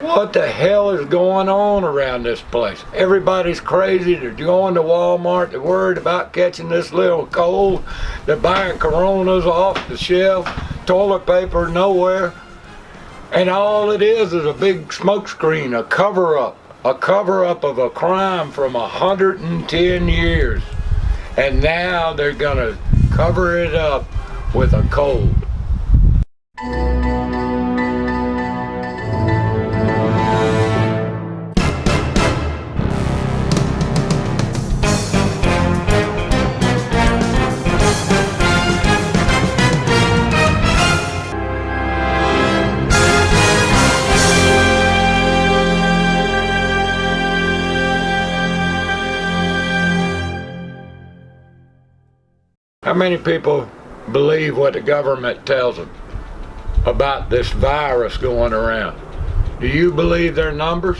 What the hell is going on around this place? Everybody's crazy. They're going to Walmart. They're worried about catching this little cold. They're buying Coronas off the shelf. Toilet paper nowhere. And all it is a big smoke screen, a cover-up. A cover-up of a crime from 110 years. And now they're going to cover it up with a cold. How many people believe what the government tells them about this virus going around? Do you believe their numbers?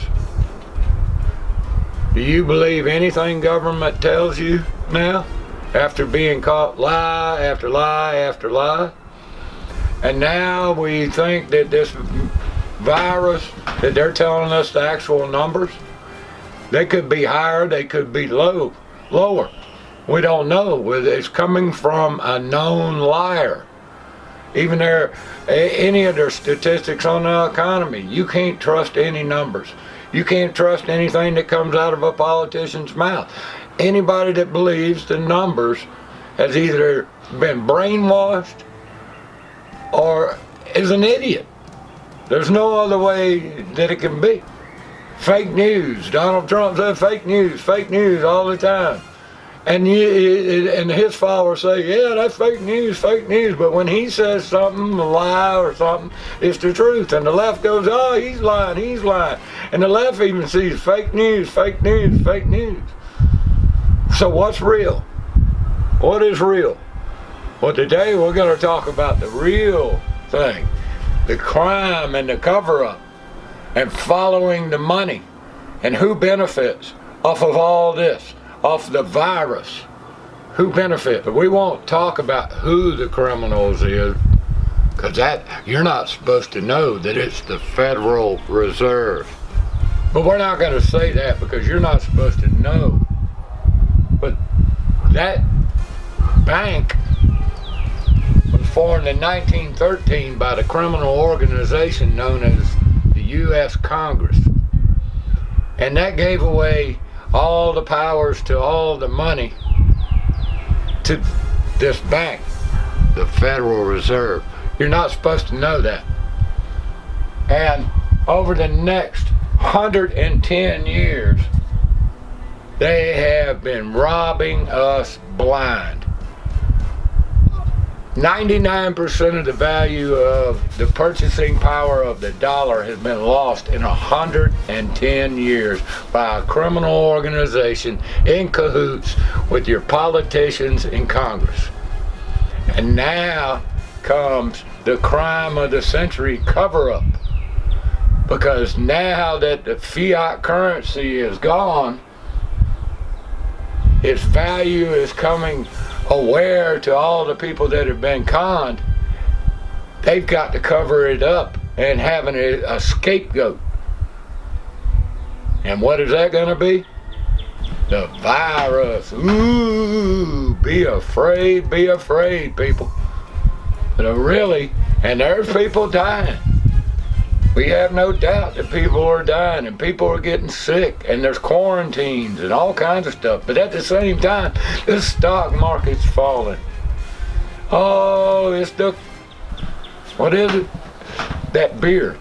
Do you believe anything government tells you now, after being caught lie after lie after lie? And now we think that this virus, that they're telling us the actual numbers, they could be higher, they could be lower. We don't know. It's coming from a known liar. Even any of their statistics on the economy, you can't trust any numbers. You can't trust anything that comes out of a politician's mouth. Anybody that believes the numbers has either been brainwashed or is an idiot. There's no other way that it can be. Fake news. Donald Trump said fake news all the time. And his followers say, yeah, that's fake news. But when he says something, a lie or something, it's the truth. And the left goes, oh, he's lying. And the left even sees fake news. So what's real? What is real? Well, today we're going to talk about the real thing. The crime and the cover-up. And following the money. And who benefits off of all this. Off the virus. Who benefits? We won't talk about who the criminals is, because that you're not supposed to know that it's the Federal Reserve. But we're not going to say that because you're not supposed to know. But that bank was formed in 1913 by the criminal organization known as the U.S. Congress. And that gave away all the powers to all the money to this bank, the Federal Reserve. You're not supposed to know that. And over the next 110 years, they have been robbing us blind. 99% of the value of the purchasing power of the dollar has been lost in 110 years by a criminal organization in cahoots with your politicians in Congress. And now comes the crime of the century, cover-up. Because now that the fiat currency is gone, its value is coming aware to all the people that have been conned. They've got to cover it up and having a scapegoat. And what is that going to be? The virus. Ooh, be afraid, people. But really, and there's people dying. We have no doubt that people are dying and people are getting sick and there's quarantines and all kinds of stuff. But at the same time, the stock market's falling. Oh, what is it? That beer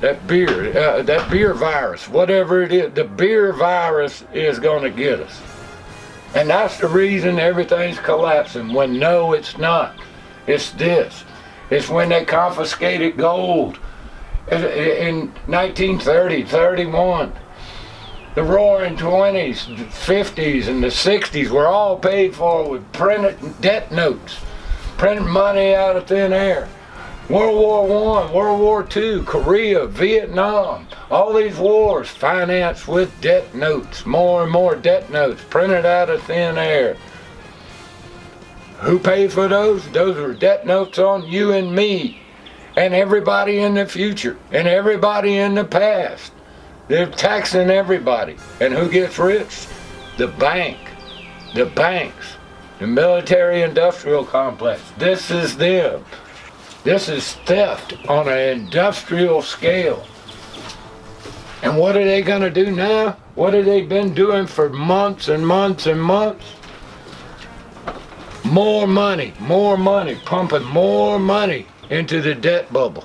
virus, whatever it is, the beer virus is going to get us. And that's the reason everything's collapsing, when no, it's not. It's this. It's when they confiscated gold. In 1930, 31, the roaring 20s, 50s, and the 60s were all paid for with printed debt notes, printing money out of thin air. World War I, World War II, Korea, Vietnam, all these wars financed with debt notes, more and more debt notes printed out of thin air. Who paid for those? Those were debt notes on you and me. And everybody in the future, and everybody in the past. They're taxing everybody. And who gets rich? The banks, the military-industrial complex. This is them. This is theft on an industrial scale. And what are they going to do now? What have they been doing for months and months and months? More money, pumping more money into the debt bubble.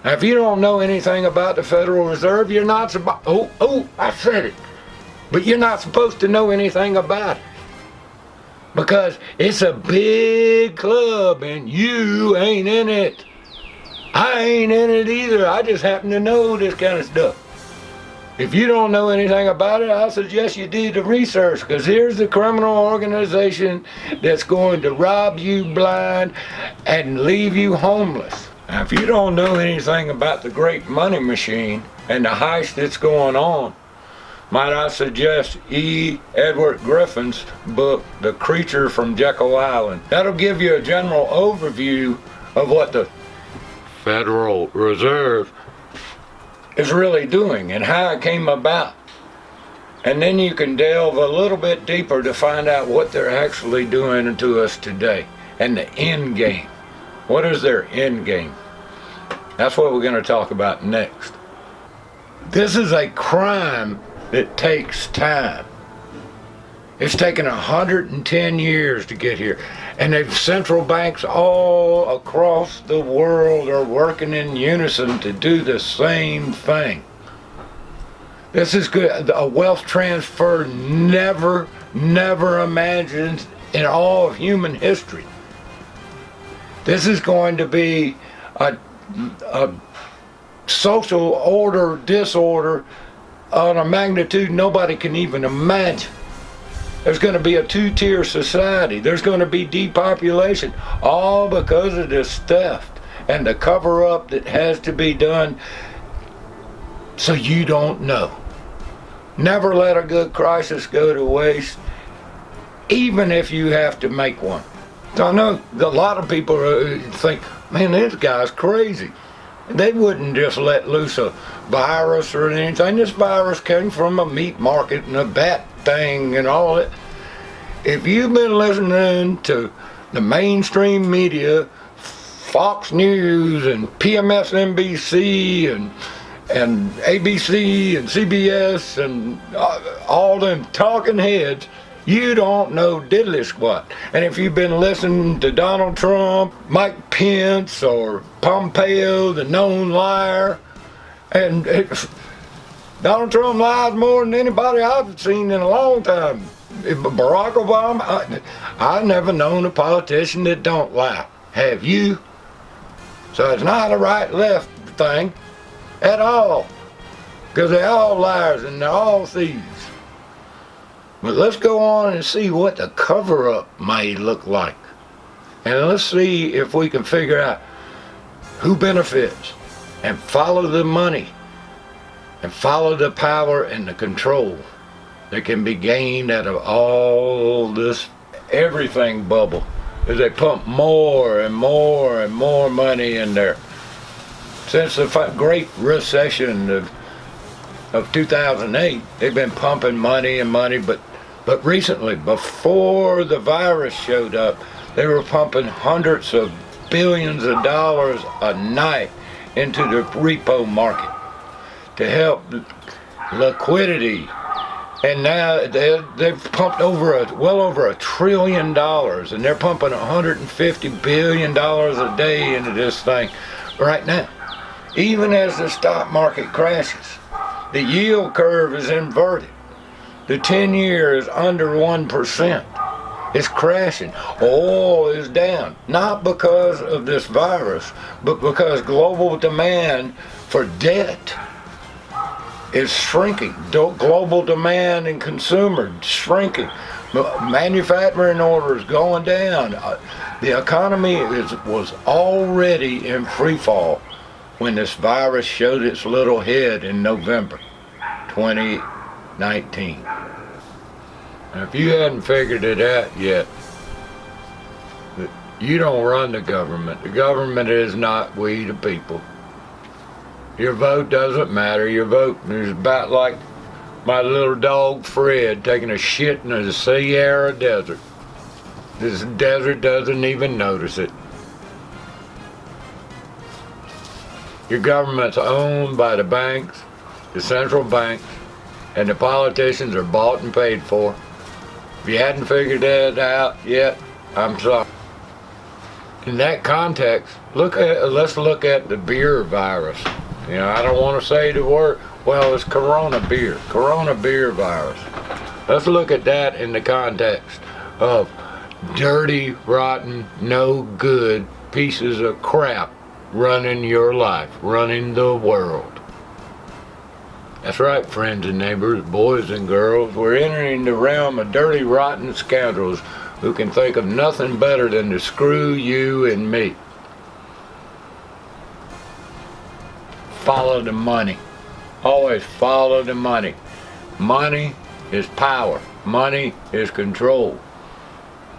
Now, if you don't know anything about the Federal Reserve, you're not supposed, I said it. But you're not supposed to know anything about it. Because it's a big club and you ain't in it. I ain't in it either. I just happen to know this kind of stuff. If you don't know anything about it, I suggest you do the research, because here's the criminal organization that's going to rob you blind and leave you homeless. Now, if you don't know anything about the great money machine and the heist that's going on, might I suggest E. Edward Griffin's book, The Creature from Jekyll Island. That'll give you a general overview of what the Federal Reserve is really doing and how it came about. And then you can delve a little bit deeper to find out what they're actually doing to us today and the end game. What is their end game? That's what we're going to talk about next. This is a crime that takes time. It's taken 110 years to get here. And the central banks all across the world are working in unison to do the same thing. This is good. A wealth transfer never imagined in all of human history. This is going to be a social order disorder on a magnitude nobody can even imagine. There's going to be a two-tier society. There's going to be depopulation, all because of this theft and the cover-up that has to be done so you don't know. Never let a good crisis go to waste, even if you have to make one. So I know a lot of people think, man, this guy's crazy. They wouldn't just let loose a virus or anything. This virus came from a meat market and a bat thing and all that. If you've been listening to the mainstream media, Fox News and PMSNBC and ABC and CBS and all them talking heads, you don't know diddly squat. And if you've been listening to Donald Trump, Mike Pence, or Pompeo, the known liar, and Donald Trump lies more than anybody I've seen in a long time. Barack Obama, I never known a politician that don't lie. Have you? So it's not a right-left thing at all, because they're all liars and they're all thieves. But let's go on and see what the cover-up may look like. And let's see if we can figure out who benefits and follow the money and follow the power and the control that can be gained out of all this everything bubble as they pump more and more and more money in there. Since the Great Recession of 2008, they've been pumping money and money, but recently, before the virus showed up, they were pumping hundreds of billions of dollars a night into the repo market to help liquidity. And now they've pumped well over $1 trillion, and they're pumping $150 billion a day into this thing right now. Even as the stock market crashes, the yield curve is inverted. The 10-year is under 1%. It's crashing. Oil is down, not because of this virus, but because global demand for debt is shrinking. Global demand and consumer shrinking. Manufacturing orders going down. The economy was already in free fall when this virus showed its little head in November 2019. Now, if you hadn't figured it out yet, you don't run the government. The government is not we the people. Your vote doesn't matter. Your vote is about like my little dog Fred taking a shit in the Sierra Desert. This desert doesn't even notice it. Your government's owned by the banks, the central banks, and the politicians are bought and paid for. If you hadn't figured that out yet, I'm sorry. In that context, let's look at the beer virus. You know, I don't want to say the word, well, it's corona beer virus. Let's look at that in the context of dirty, rotten, no good pieces of crap running your life, running the world. That's right, friends and neighbors, boys and girls. We're entering the realm of dirty, rotten scoundrels who can think of nothing better than to screw you and me. Follow the money. Always follow the money. Money is power. Money is control.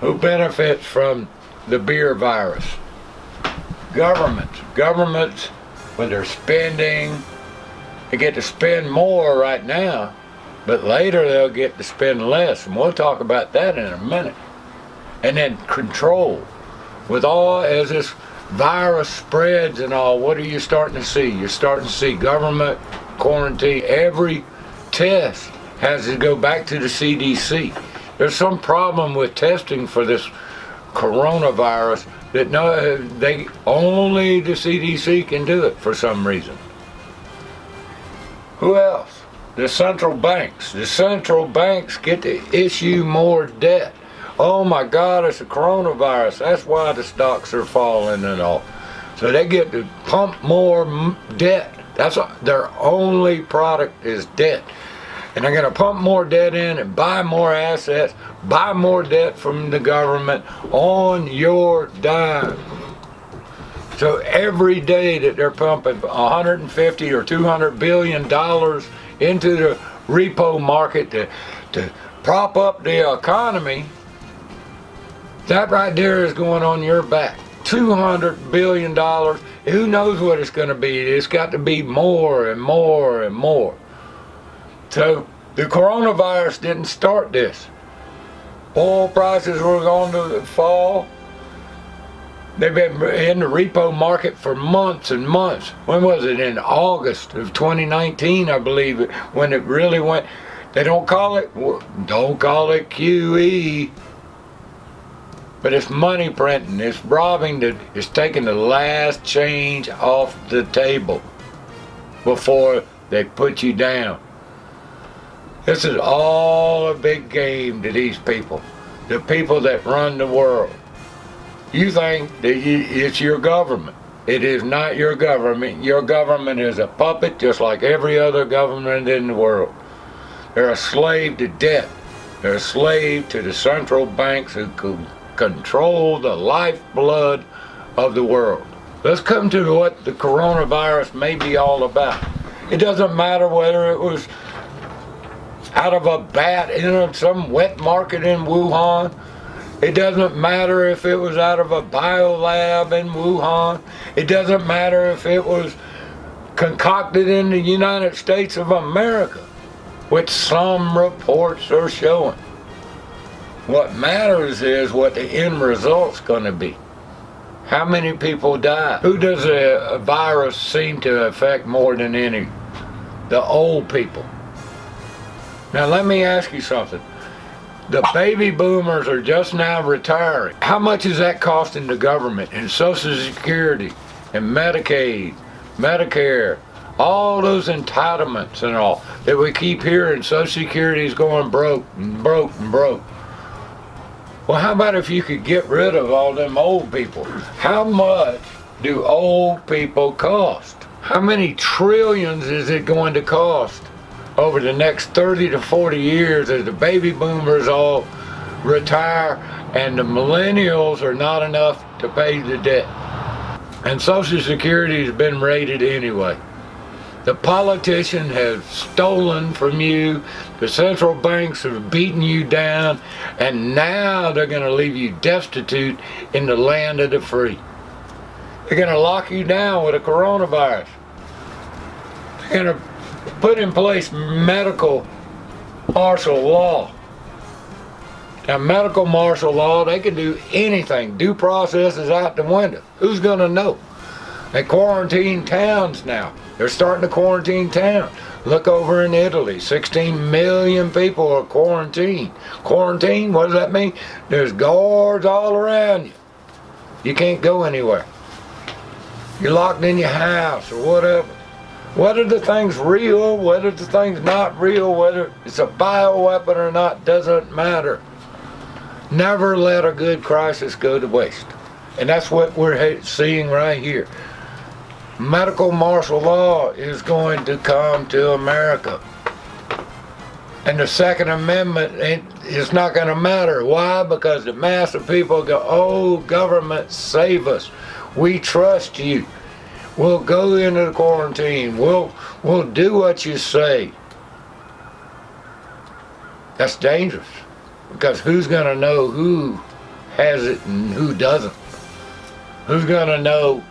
Who benefits from the beer virus? Governments. Governments, when they're spending, they get to spend more right now, but later they'll get to spend less, and we'll talk about that in a minute. And then control. With all, as this virus spreads and all, what are you starting to see? You're starting to see government quarantine. Every test has to go back to the CDC. There's some problem with testing for this coronavirus that only the CDC can do it for some reason. Who else? The central banks. The central banks get to issue more debt. Oh my God, it's a coronavirus. That's why the stocks are falling and all. So they get to pump more debt. That's their only product is debt. And they're going to pump more debt in and buy more assets, buy more debt from the government on your dime. So every day that they're pumping 150 or 200 billion dollars into the repo market to prop up the economy, that right there is going on your back. $200 billion. Who knows what it's going to be? It's got to be more and more and more. So the coronavirus didn't start this. Oil prices were going to fall. They've been in the repo market for months and months. When was it? In August of 2019, I believe, when it really went. They don't call it QE, but it's money printing. It's robbing. It's taking the last change off the table before they put you down. This is all a big game to these people, the people that run the world. You think that it's your government. It is not your government. Your government is a puppet just like every other government in the world. They're a slave to debt. They're a slave to the central banks who control the lifeblood of the world. Let's come to what the coronavirus may be all about. It doesn't matter whether it was out of a bat in some wet market in Wuhan. It doesn't matter if it was out of a biolab in Wuhan. It doesn't matter if it was concocted in the United States of America, which some reports are showing. What matters is what the end result's going to be. How many people die? Who does a virus seem to affect more than any? The old people. Now let me ask you something. The baby boomers are just now retiring. How much is that costing the government in Social Security and Medicaid, Medicare, all those entitlements and all that we keep hearing Social Security is going broke and broke and broke? Well, how about if you could get rid of all them old people? How much do old people cost? How many trillions is it going to cost over the next 30 to 40 years as the baby boomers all retire and the millennials are not enough to pay the debt? And Social Security has been raided anyway. The politician has stolen from you, the central banks have beaten you down, and now they're going to leave you destitute in the land of the free. They're going to lock you down with a coronavirus. They're going to put in place medical martial law. Now, medical martial law, they can do anything. Due process is out the window. Who's going to know? They quarantine towns now. They're starting to quarantine towns. Look over in Italy, 16 million people are quarantined. Quarantine, what does that mean? There's guards all around you. You can't go anywhere. You're locked in your house or whatever. Whether the thing's real, whether the thing's not real, whether it's a bioweapon or not, doesn't matter. Never let a good crisis go to waste. And that's what we're seeing right here. Medical martial law is going to come to America. And the Second Amendment is not going to matter. Why? Because the mass of people go, oh, government, save us. We trust you. We'll go into the quarantine. We'll do what you say. That's dangerous. Because who's going to know who has it and who doesn't? Who's going to know?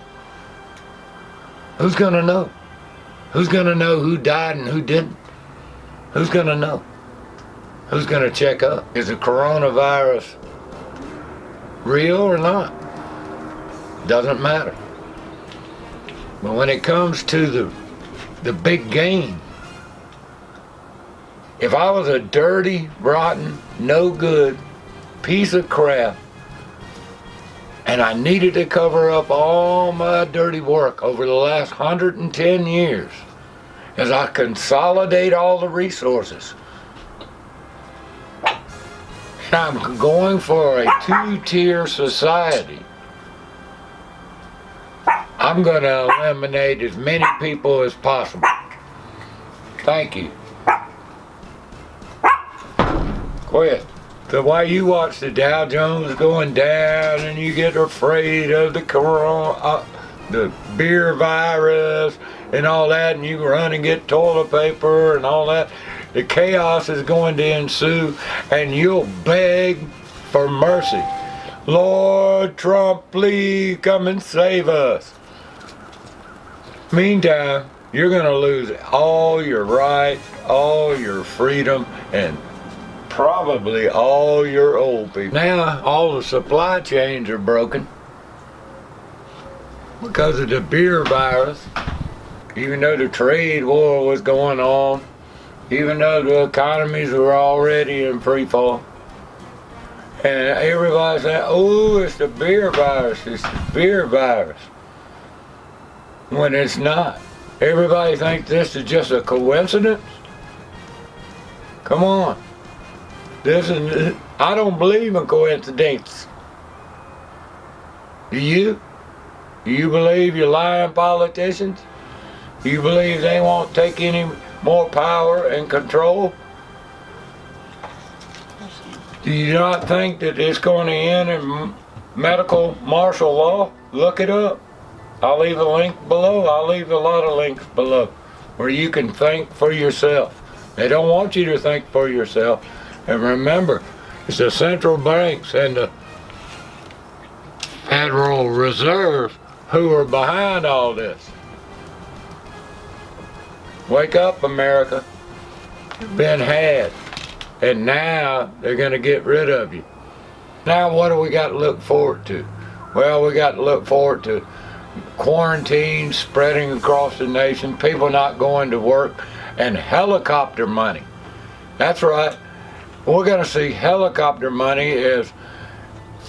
Who's going to know? Who's going to know who died and who didn't? Who's going to know? Who's going to check up? Is the coronavirus real or not? Doesn't matter. But when it comes to the big game, if I was a dirty, rotten, no good piece of crap, and I needed to cover up all my dirty work over the last 110 years, as I consolidate all the resources, and I'm going for a two-tier society, I'm going to eliminate as many people as possible. Thank you. Quit. So while you watch the Dow Jones going down and you get afraid of the corona, the beer virus and all that, and you run and get toilet paper and all that, the chaos is going to ensue, and you'll beg for mercy. Lord Trump, please come and save us. Meantime, you're going to lose all your rights, all your freedom, and probably all your old people. Now, all the supply chains are broken because of the beer virus. Even though the trade war was going on, even though the economies were already in free fall, and everybody said, oh, it's the beer virus, it's the beer virus. When it's not. Everybody thinks this is just a coincidence. Come on. I don't believe in coincidence. Do you? Do you believe you're lying politicians? Do you believe they won't take any more power and control? Do you not think that it's going to end in medical martial law? Look it up. I'll leave a link below. I'll leave a lot of links below where you can think for yourself. They don't want you to think for yourself. And remember, it's the central banks and the Federal Reserve who are behind all this. Wake up, America. You've been had. And now they're going to get rid of you. Now what do we got to look forward to? Well, we got to look forward to quarantine spreading across the nation, people not going to work, and helicopter money. That's right. We're going to see helicopter money as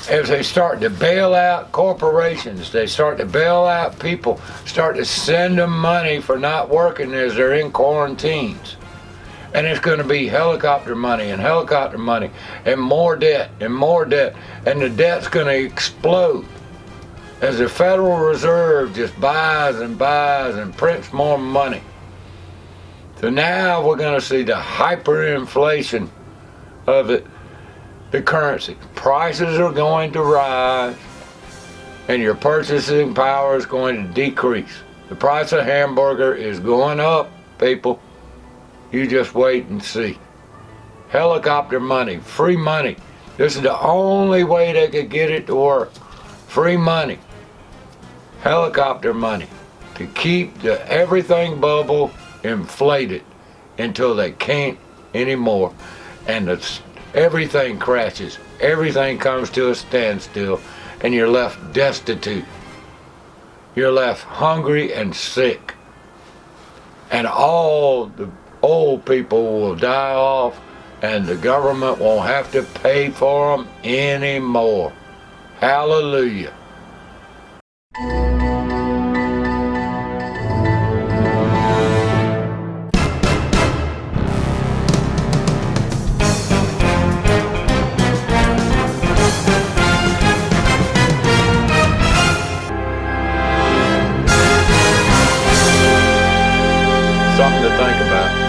they start to bail out corporations, they start to bail out people, start to send them money for not working as they're in quarantines. And it's going to be helicopter money and helicopter money and more debt and more debt. And the debt's going to explode as the Federal Reserve just buys and buys and prints more money. So now we're going to see the hyperinflation of the currency. Prices are going to rise and your purchasing power is going to decrease. The price of hamburger is going up, people. You just wait and see. Helicopter money, free money. This is the only way they could get it to work. Free money. Helicopter money. To keep the everything bubble inflated until they can't anymore, and everything crashes, everything comes to a standstill, and you're left destitute. You're left hungry and sick, and all the old people will die off, and the government won't have to pay for them anymore. Hallelujah. Something to think about.